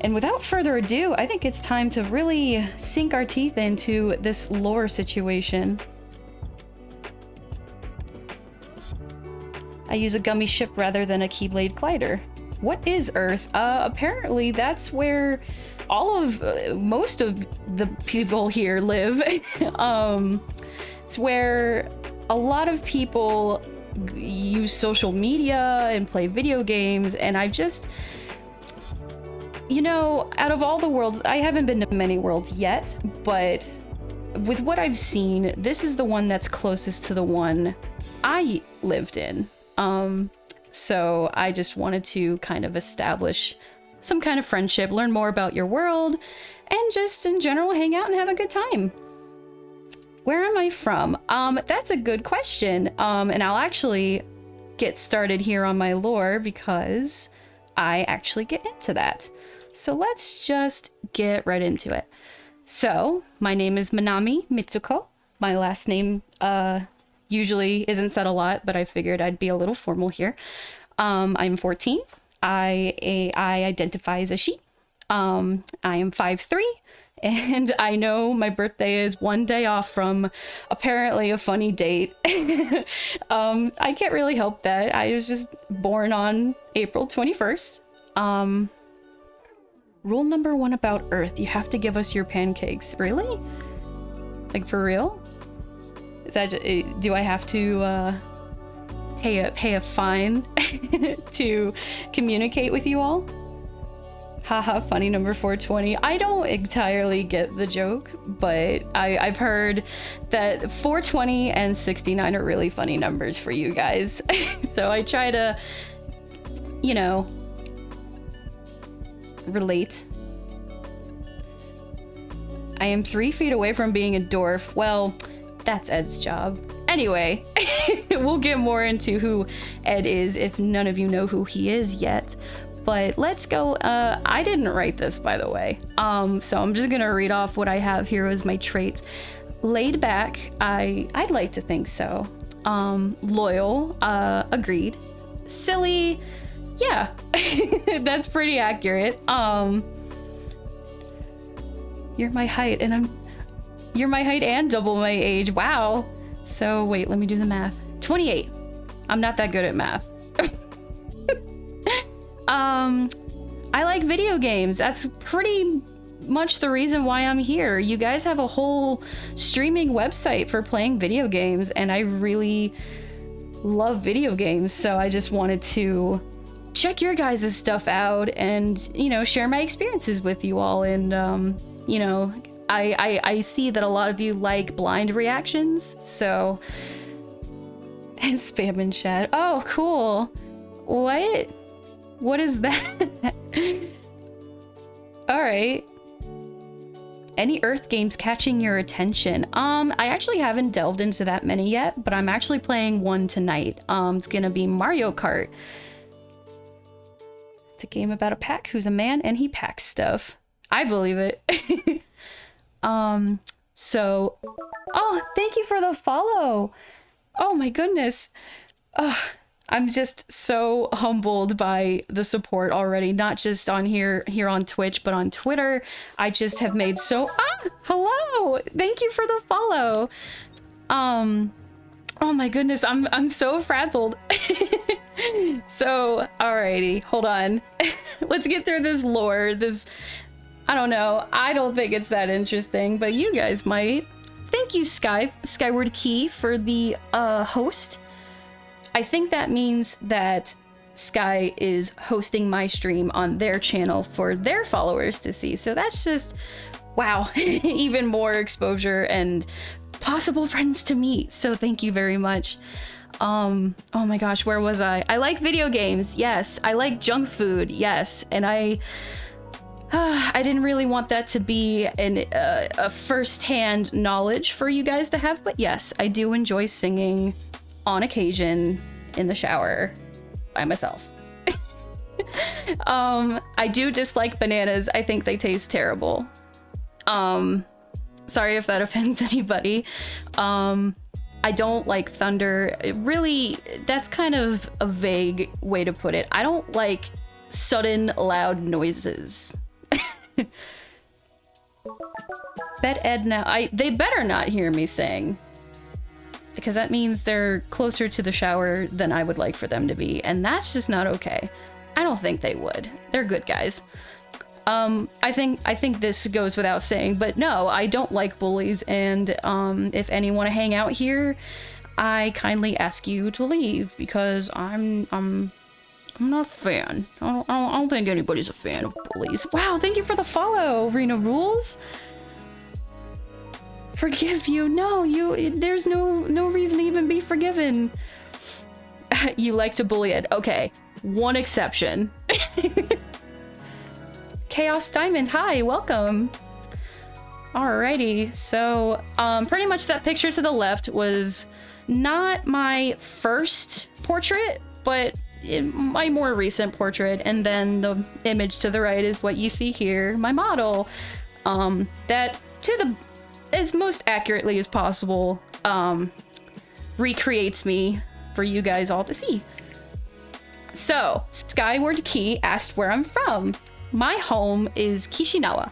And without further ado, I think it's time to really sink our teeth into this lore situation. I use a gummy ship rather than a keyblade glider. What is Earth? Apparently that's where most of the people here live. It's where a lot of people use social media and play video games, and I've just, out of all the worlds, I haven't been to many worlds yet, but with what I've seen, this is the one that's closest to the one I lived in. So I just wanted to kind of establish some kind of friendship, learn more about your world, and just in general hang out and have a good time. Where am I from? That's a good question. And I'll actually get started here on my lore because I actually get into that. So let's just get right into it. So my name is Manami Mitsuko. My last name usually isn't said a lot, but I figured I'd be a little formal here. I'm 14. I identify as a she. I am 5'3", and I know my birthday is one day off from apparently a funny date. I can't really help that. I was just born on April 21st. Rule number 1 about Earth, you have to give us your pancakes. Really? Like, for real? Is that do I have to pay a fine to communicate with you all? Haha, funny number 420. I don't entirely get the joke, but I've heard that 420 and 69 are really funny numbers for you guys. So I try to, relate. I am 3 feet away from being a dwarf. Well, that's Ed's job. Anyway, we'll get more into who Ed is if none of you know who he is yet. But let's go. I didn't write this, by the way. So I'm just gonna read off what I have here as my traits. Laid back, I'd like to think so. Loyal, agreed. Silly, yeah, that's pretty accurate. You're my height and double my age. Wow. So wait, let me do the math. 28. I'm not that good at math. I like video games. That's pretty much the reason why I'm here. You guys have a whole streaming website for playing video games, and I really love video games. So I just wanted to check your guys' stuff out and, share my experiences with you all. And, I see that a lot of you like blind reactions, so... And spam in chat. Oh, cool. What is that? Alright. Any Earth games catching your attention? I actually haven't delved into that many yet, but I'm actually playing one tonight. It's gonna be Mario Kart. It's a game about a pack who's a man and he packs stuff. I believe it. So, oh, thank you for the follow. Oh my goodness. I'm just so humbled by the support already, not just on here on Twitch, but on Twitter. I just have made hello. Thank you for the follow. Oh my goodness, I'm so frazzled. So, alrighty, hold on. Let's get through this lore. I don't know. I don't think it's that interesting, but you guys might. Thank you, Skyward Key, for the host. I think that means that Sky is hosting my stream on their channel for their followers to see. So that's just, wow, even more exposure and possible friends to meet. So thank you very much. Oh my gosh, where was I? I like video games. Yes. I like junk food. Yes. And I didn't really want that to be a first-hand knowledge for you guys to have, but yes, I do enjoy singing on occasion in the shower by myself. I do dislike bananas. I think they taste terrible. Sorry if that offends anybody. I don't like thunder. Really, that's kind of a vague way to put it. I don't like sudden loud noises. Bet Ed now. They better not hear me sing. Because that means they're closer to the shower than I would like for them to be. And that's just not okay. I don't think they would. They're good guys. I think this goes without saying, but no, I don't like bullies. And if any want to hang out here, I kindly ask you to leave because I'm not a fan. I don't think anybody's a fan of bullies. Wow, thank you for the follow, Rena Rules. Forgive you? No, there's no reason to even be forgiven. You like to bully it. Okay, one exception. Chaos Diamond, hi, welcome. Alrighty, so pretty much that picture to the left was not my first portrait, but my more recent portrait, and then the image to the right is what you see here, my model. That to the as most accurately as possible recreates me for you guys all to see. So, Skyward Key asked where I'm from. My home is Kishinawa.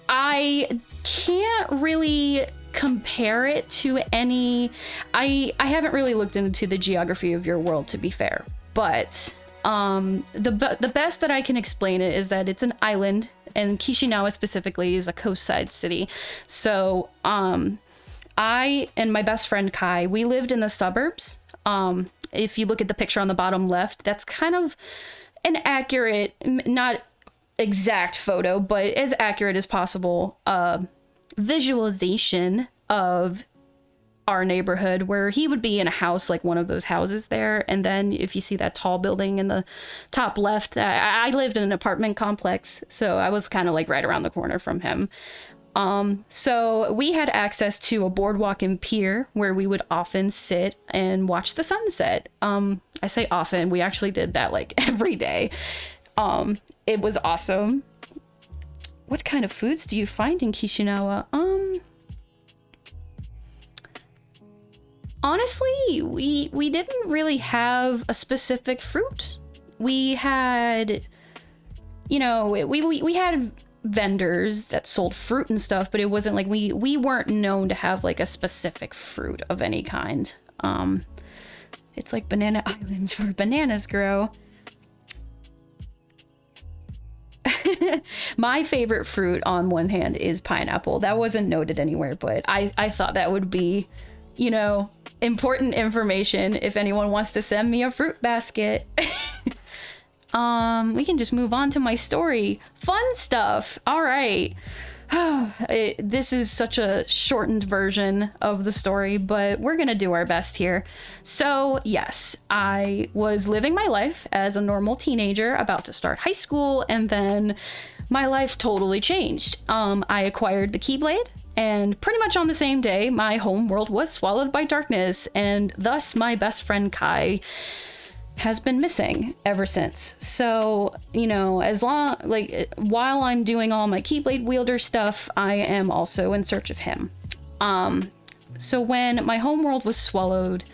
I can't really compare it to any... I haven't really looked into the geography of your world, to be fair, but the best that I can explain it is that it's an island, and Kishinawa specifically is a coastside city. So I and my best friend Kai, we lived in the suburbs. If you look at the picture on the bottom left, that's kind of an accurate, not exact photo, but as accurate as possible visualization of our neighborhood, where he would be in a house, like one of those houses there. And then if you see that tall building in the top left, I lived in an apartment complex, so I was kind of like right around the corner from him. So we had access to a boardwalk and pier where we would often sit and watch the sunset. I say often, we actually did that like every day. It was awesome. What kind of foods do you find in Kishinawa? Honestly, we didn't really have a specific fruit. We had, you know, we had vendors that sold fruit and stuff, but it wasn't like we weren't known to have like a specific fruit of any kind. It's like Banana Island where bananas grow. My favorite fruit on one hand is pineapple. That wasn't noted anywhere, but I thought that would be, you know, important information if anyone wants to send me a fruit basket. We can just move on to my story. Fun stuff. All right. This is such a shortened version of the story, but we're gonna do our best here. So yes, I was living my life as a normal teenager about to start high school, and then my life totally changed. I acquired the Keyblade, and pretty much on the same day, my home world was swallowed by darkness, and thus my best friend Kai has been missing ever since. So, you know, while I'm doing all my Keyblade wielder stuff, I am also in search of him. So when my homeworld was swallowed,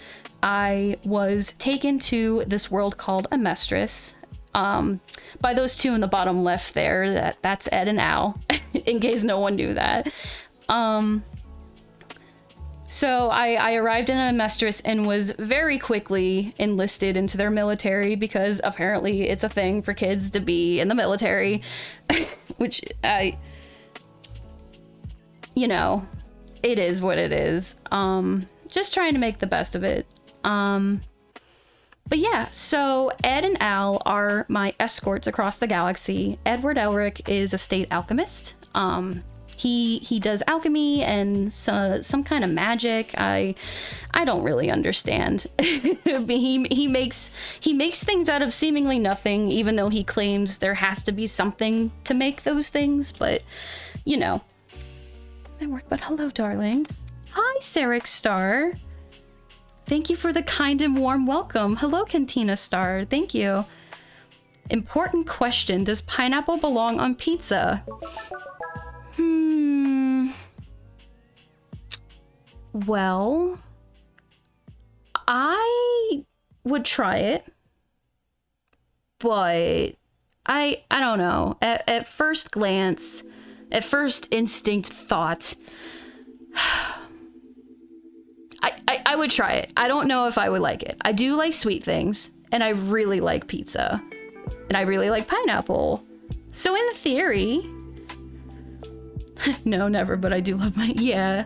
I was taken to this world called Amestris. By those two in the bottom left there, that's Ed and Al, in case no one knew that. So I arrived in Amestris and was very quickly enlisted into their military, because apparently it's a thing for kids to be in the military, which you know, it is what it is. Just trying to make the best of it. But yeah, so Ed and Al are my escorts across the galaxy. Edward Elric is a state alchemist. He does alchemy and some kind of magic. I don't really understand. he makes things out of seemingly nothing, even though he claims there has to be something to make those things. But you know, my work. But hello, darling. Hi, Sarek Star. Thank you for the kind and warm welcome. Hello, Cantina Star. Thank you. Important question: does pineapple belong on pizza? Well, I would try it, but I don't know. At first glance, at first instinct thought, I would try it. I don't know if I would like it. I do like sweet things, and I really like pizza, and I really like pineapple. So in theory, no, never, but I do love yeah.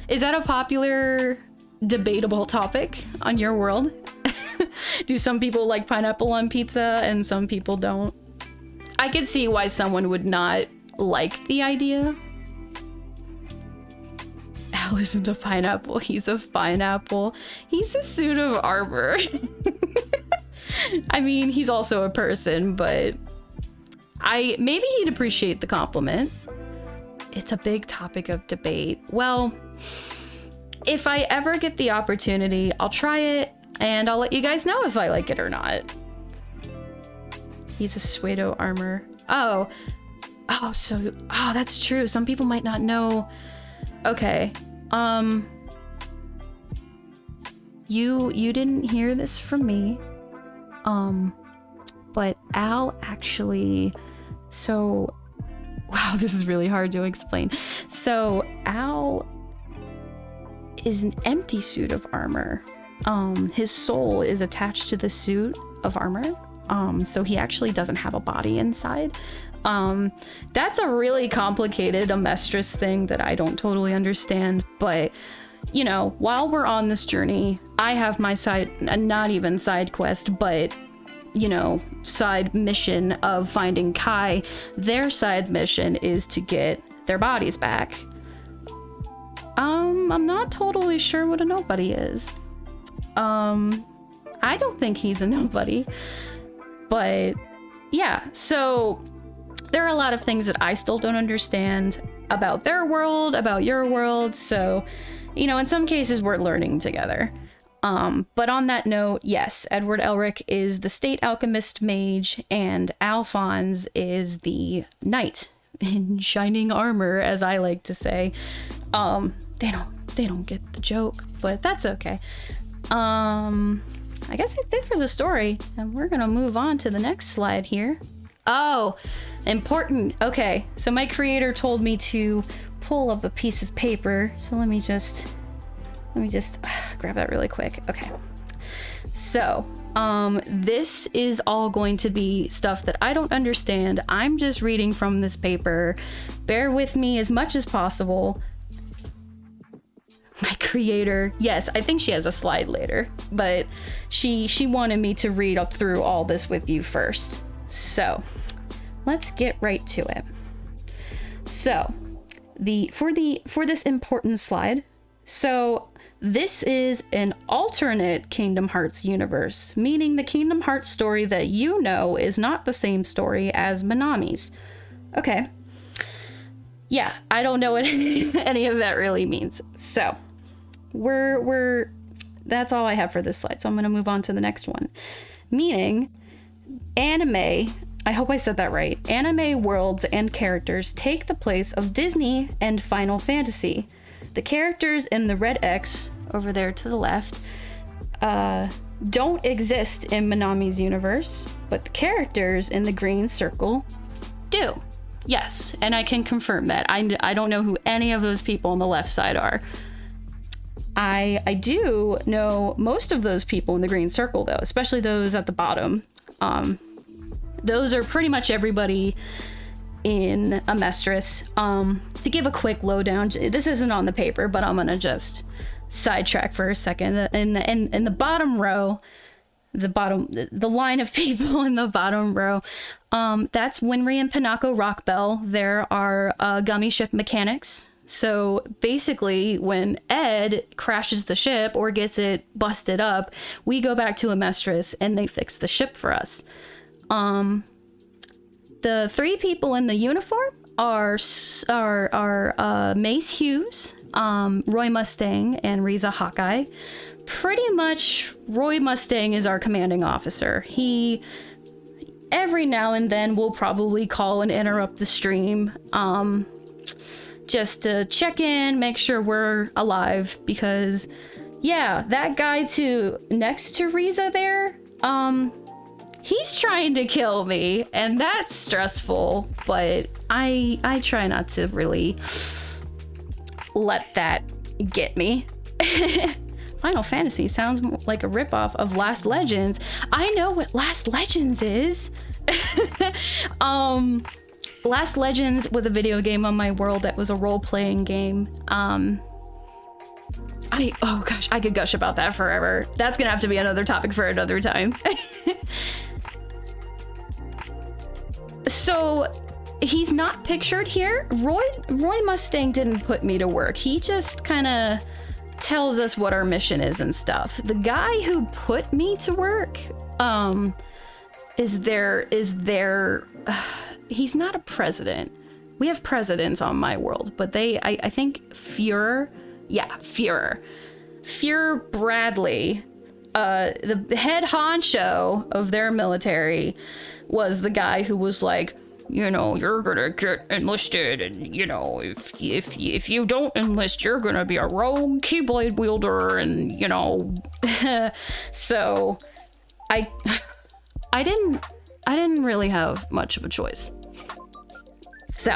Is that a popular, debatable topic on your world? Do some people like pineapple on pizza and some people don't? I could see why someone would not like the idea. Al isn't a pineapple, he's a pineapple. He's a suit of armor. I mean, he's also a person, but maybe he'd appreciate the compliment. It's a big topic of debate. Well, if I ever get the opportunity, I'll try it and I'll let you guys know if I like it or not. He's a pseudo armor. Oh, that's true. Some people might not know. Okay. You didn't hear this from me. But Al actually, wow, this is really hard to explain. So Al is an empty suit of armor. His soul is attached to the suit of armor. So he actually doesn't have a body inside. That's a really complicated Amestris thing that I don't totally understand, but you know, while we're on this journey, I have my not even side quest, but you know, side mission of finding Kai. Their side mission is to get their bodies back. I'm not totally sure what a nobody is. I don't think he's a nobody, but yeah, so there are a lot of things that I still don't understand about their world, about your world, so, you know, in some cases we're learning together. But on that note, yes, Edward Elric is the state alchemist mage, and Alphonse is the knight in shining armor, as I like to say. They don't get the joke, but that's okay. I guess that's it for the story, and we're gonna move on to the next slide here. Oh, important. Okay, so my creator told me to pull up a piece of paper, so let me just grab that really quick. Okay, so this is all going to be stuff that I don't understand. I'm just reading from this paper. Bear with me as much as possible. My creator, yes, I think she has a slide later, but she wanted me to read up through all this with you first. So let's get right to it. So for this important slide, so this is an alternate Kingdom Hearts universe, meaning the Kingdom Hearts story that you know is not the same story as Manami's. Okay. Yeah, I don't know what any of that really means. So that's all I have for this slide. So I'm going to move on to the next one. Meaning, anime, I hope I said that right, anime worlds and characters take the place of Disney and Final Fantasy. The characters in the red X over there to the left don't exist in Manami's universe, but the characters in the green circle do. Yes, and I can confirm that. I don't know who any of those people on the left side are. I do know most of those people in the green circle, though, especially those at the bottom. Those are pretty much everybody in Amestris. To give a quick lowdown, this isn't on the paper, but I'm gonna just sidetrack for a second. In the bottom row, the line of people in the bottom row, that's Winry and Pinako Rockbell. There are gummy ship mechanics. So basically, when Ed crashes the ship or gets it busted up, we go back to Amestris and they fix the ship for us. The three people in the uniform are Mace Hughes, Roy Mustang, and Riza Hawkeye. Pretty much, Roy Mustang is our commanding officer. He, every now and then, will probably call and interrupt the stream, just to check in, make sure we're alive, because, yeah, that guy next to Riza there, he's trying to kill me, and that's stressful, but I try not to really let that get me. Final Fantasy sounds like a ripoff of Last Legends. I know what Last Legends is. Last Legends was a video game on my world that was a role-playing game. Oh gosh, I could gush about that forever. That's gonna have to be another topic for another time. So he's not pictured here. Roy Mustang didn't put me to work. He just kind of tells us what our mission is and stuff. The guy who put me to work is there he's not a president. We have presidents on my world, but I think Führer Bradley, the head honcho of their military, was the guy who was like, you know, you're gonna get enlisted, and you know, if you don't enlist, you're gonna be a rogue keyblade wielder, and you know. So I didn't really have much of a choice. So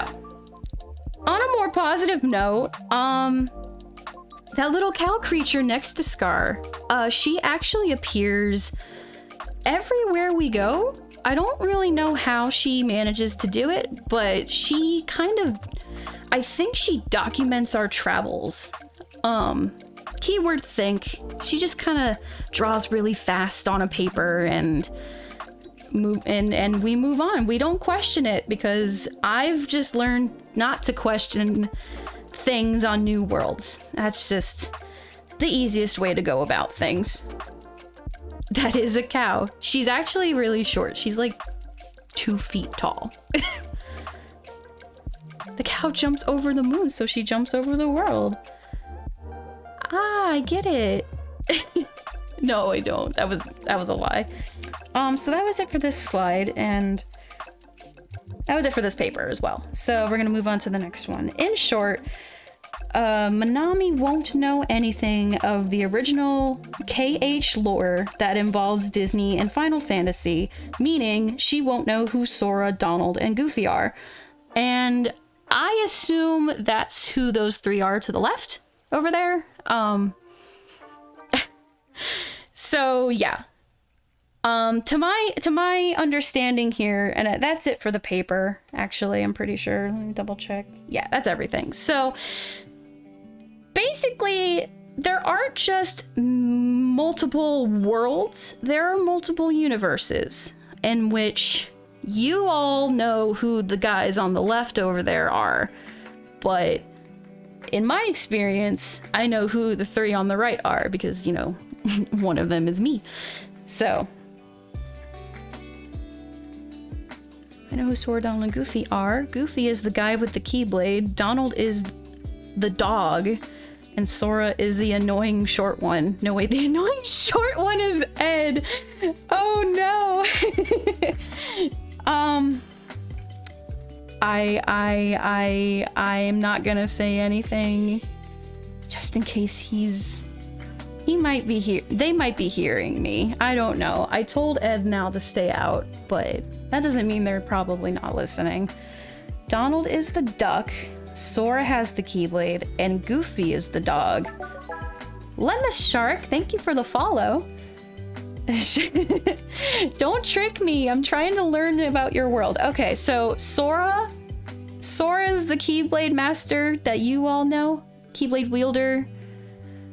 on a more positive note, that little cow creature next to Scar, she actually appears everywhere we go. I don't really know how she manages to do it, but she kind of, I think she documents our travels. Keyword think. She just kind of draws really fast on a paper and we move on. We don't question it because I've just learned not to question things on new worlds. That's just the easiest way to go about things. That is a cow. She's actually really short. She's like 2 feet tall. The cow jumps over the moon, so she jumps over the world. Ah, I get it. No, I don't. That was a lie. So that was it for this slide, and that was it for this paper as well. So we're gonna move on to the next one. In short, Manami won't know anything of the original KH lore that involves Disney and Final Fantasy, meaning she won't know who Sora, Donald, and Goofy are. And I assume that's who those 3 are to the left over there. So yeah. To my understanding here, and that's it for the paper, actually, I'm pretty sure. Let me double check. Yeah, that's everything. So basically, there aren't just multiple worlds, there are multiple universes in which you all know who the guys on the left over there are, but in my experience, I know who the 3 on the right are because, you know, one of them is me. So I know who Sora, Donald, and Goofy are. Goofy is the guy with the Keyblade, Donald is the dog, and Sora is the annoying short one. No, wait, the annoying short one is Ed. Oh no. I'm not gonna say anything just in case he might be here. They might be hearing me. I don't know. I told Ed now to stay out, but that doesn't mean they're probably not listening. Donald is the duck, Sora has the Keyblade, and Goofy is the dog. Lemma Shark, thank you for the follow. Don't trick me. I'm trying to learn about your world. Okay, so Sora's the Keyblade master that you all know. Keyblade wielder.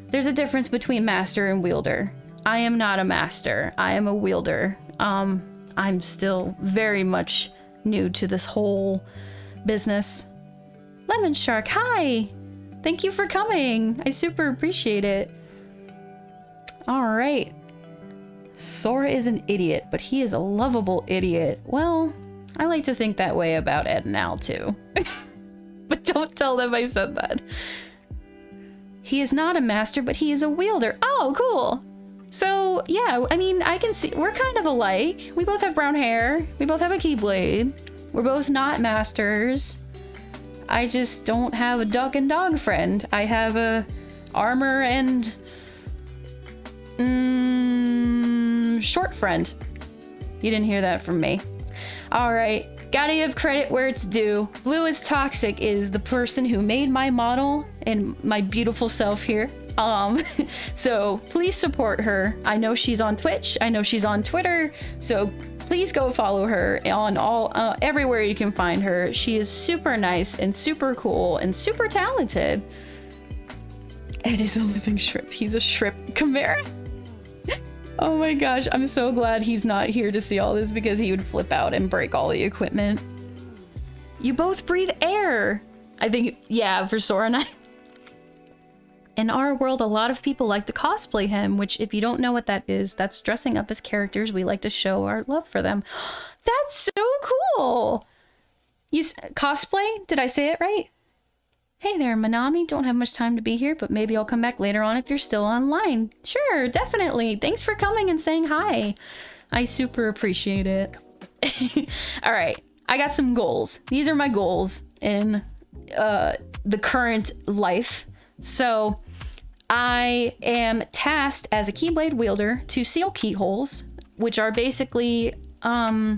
There's a difference between master and wielder. I am not a master. I am a wielder. I'm still very much new to this whole business. Lemon Shark, hi! Thank you for coming. I super appreciate it. All right. Sora is an idiot, but he is a lovable idiot. Well, I like to think that way about Ed and Al too. But don't tell them I said that. He is not a master, but he is a wielder. Oh, cool. So, yeah, I mean, I can see we're kind of alike. We both have brown hair. We both have a Keyblade. We're both not masters. I just don't have a duck and dog friend. I have a armor and short friend. You didn't hear that from me. All right, gotta give credit where it's due. Blue is Toxic is the person who made my model and my beautiful self here. So please support her. I know she's on Twitch. I know she's on Twitter. So please go follow her on all everywhere you can find her. She is super nice and super cool and super talented. Ed is a living shrimp. He's a shrimp chimera. Oh my gosh, I'm so glad he's not here to see all this because he would flip out and break all the equipment. You both breathe air. I think, yeah, for Sora and I. In our world, a lot of people like to cosplay him, which if you don't know what that is, that's dressing up as characters. We like to show our love for them. That's so cool. Cosplay? Did I say it right? Hey there, Manami. Don't have much time to be here, but maybe I'll come back later on if you're still online. Sure, definitely. Thanks for coming and saying hi. I super appreciate it. All right, I got some goals. These are my goals in the current life. So I am tasked as a Keyblade wielder to seal keyholes, which are basically the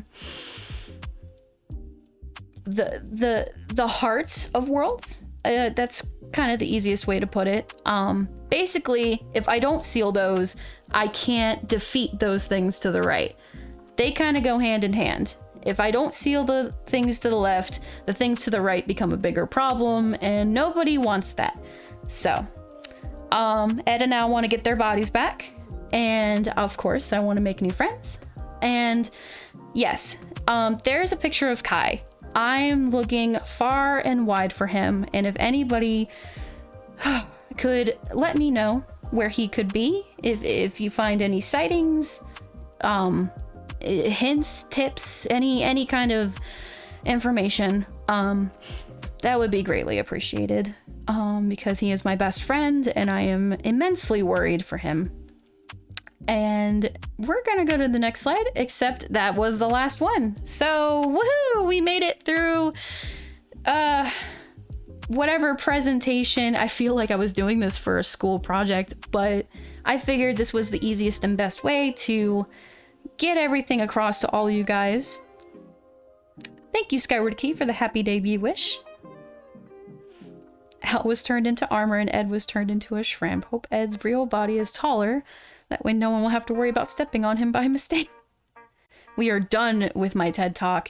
hearts of worlds. That's kind of the easiest way to put it. Basically, if I don't seal those, I can't defeat those things to the right. They kind of go hand in hand. If I don't seal the things to the left, the things to the right become a bigger problem, and nobody wants that. So, Ed and I want to get their bodies back, and of course, I want to make new friends. And yes, there's a picture of Kai. I'm looking far and wide for him, and if anybody could let me know where he could be, if you find any sightings, hints, tips, any kind of information, that would be greatly appreciated. Because he is my best friend and I am immensely worried for him. And we're gonna go to the next slide, except that was the last one. So, woohoo! We made it through whatever presentation. I feel like I was doing this for a school project, but I figured this was the easiest and best way to get everything across to all you guys. Thank you, Skyward Key, for the happy debut wish. Al was turned into armor and Ed was turned into a shrimp. Hope Ed's real body is taller. That way no one will have to worry about stepping on him by mistake. We are done with my TED Talk.